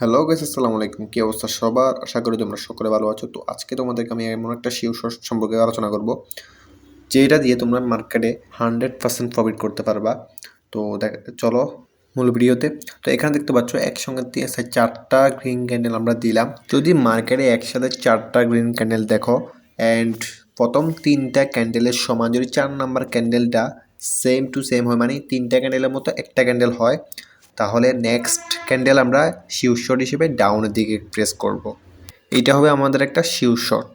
Hello guys, আসসালামু আলাইকুম। কি অবস্থা সবার? আশা করি তোমরা সকলে ভালো আছো। তো আজকে তোমাদেরকে আমি এমন একটা শিওর সোর্স সম্পর্কে আলোচনা করব, যেটা দিয়ে তোমরা মার্কেটে 100% প্রফিট করতে পারবা। তো চলো মূল ভিডিওতে। তো এখানে দেখতে পাচ্ছ একসঙ্গে 4টা গ্রিন ক্যান্ডেল আমরা দিলাম। যদি মার্কেটে একসাথে 4টা গ্রিন ক্যান্ডেল দেখো অ্যান্ড প্রথম 3টা ক্যান্ডেলের সমান যদি 4 নাম্বার ক্যান্ডেলটা সেম টু সেম হয়, মানে 3টা ক্যান্ডেলের মতো একটা ক্যান্ডেল হয়, তাহলে নেক্সট ক্যান্ডেল আমরা শিওর শট হিসেবে ডাউনের দিকে প্রেস করব। এইটা হবে আমাদের একটা শিওর শট।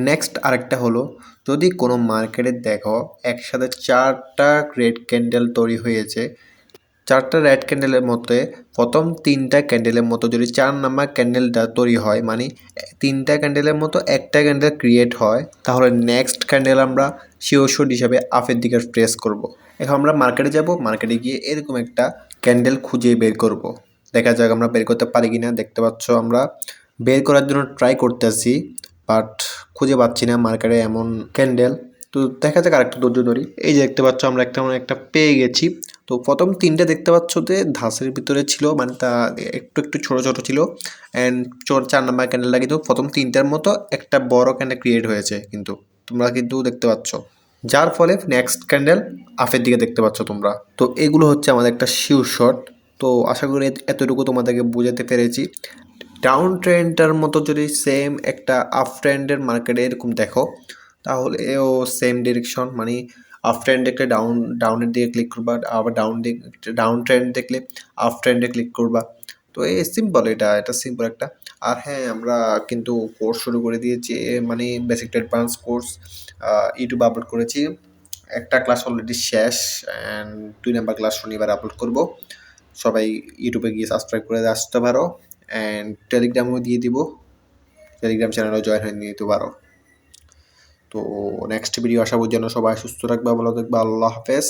নেক্সট আরেকটা হলো, যদি কোনো মার্কেটে দেখো একসাথে 4টা রেড ক্যান্ডেল তৈরি হয়েছে, 4টা রেড ক্যান্ডেলের মধ্যে প্রথম 3টা ক্যান্ডেলের মতো যদি 4 নাম্বার ক্যান্ডেলটা তৈরি হয়, মানে 3টা ক্যান্ডেলের মতো একটা ক্যান্ডেল ক্রিয়েট হয়, তাহলে নেক্সট ক্যান্ডেল আমরা শিওর শট হিসাবে আপের দিকে প্রেস করব। এখন আমরা মার্কেটে যাব, মার্কেটে গিয়ে এরকম একটা ক্যান্ডেল খুঁজে বের করব। দেখা যাক আমরা বের করতে পারি কিনা। দেখতে পাচ্ছ আমরা বের করার জন্য ট্রাই করতেছি, বাট খুঁজে পাচ্ছি না মার্কেটে এমন ক্যান্ডেল। তো দেখা যাক আরেকটু ধৈর্য ধরি। এই যে দেখতে পাচ্ছ আমরা একটা পেয়ে গেছি। তো প্রথম 3টে দেখতে পাচ্ছ যে ধাঁচের ভিতরে ছিল, মানে তা একটু একটু ছোট ছোট ছিল। অ্যান্ড 4 নাম্বার ক্যান্ডেলটা কিন্তু প্রথম 3টার মতো একটা বড় ক্যান্ডেল ক্রিয়েট হয়েছে, কিন্তু তোমরা কিন্তু দেখতে পাচ্ছ, যার ফলে নেক্সট ক্যান্ডেল আপের দিকে দেখতে পাচ্ছ তোমরা। তো এগুলো হচ্ছে আমাদের একটা শিওর শট। তো আশা করি এতটুকু তোমাদেরকে বোঝাতে পেরেছি। ডাউন ট্রেন্ডটার মতো যদি সেম একটা আপ ট্রেন্ডের মার্কেটে এরকম দেখো, তাহলে ও সেম ডিরেকশন, মানে আপ ট্রেন্ড দেখলে ডাউনের দিকে ক্লিক করবা, আবার ডাউন ট্রেন্ড দেখলে আপ ট্রেন্ডে ক্লিক করবা। তো এই সিম্পল, এটা সিম্পল একটা। আর হ্যাঁ, আমরা কিন্তু কোর্স শুরু করে দিয়েছি, মানে বেসিক টু অ্যাডভান্স কোর্স ইউটিউবে আপলোড করেছি। একটা ক্লাস অলরেডি শেষ অ্যান্ড 2 নাম্বার ক্লাস শনিবার আপলোড করব। সবাই ইউটিউবে গিয়ে সাবস্ক্রাইব করে আসতে পারো অ্যান্ড টেলিগ্রামেও দিয়ে দিব, টেলিগ্রাম চ্যানেলেও জয়েন হয়ে নিতে পারো। তো নেক্সট ভিডিও আসা পর্যন্ত সবাই সুস্থ থাকবে, ভালো থাকবে। আল্লাহ হাফেজ।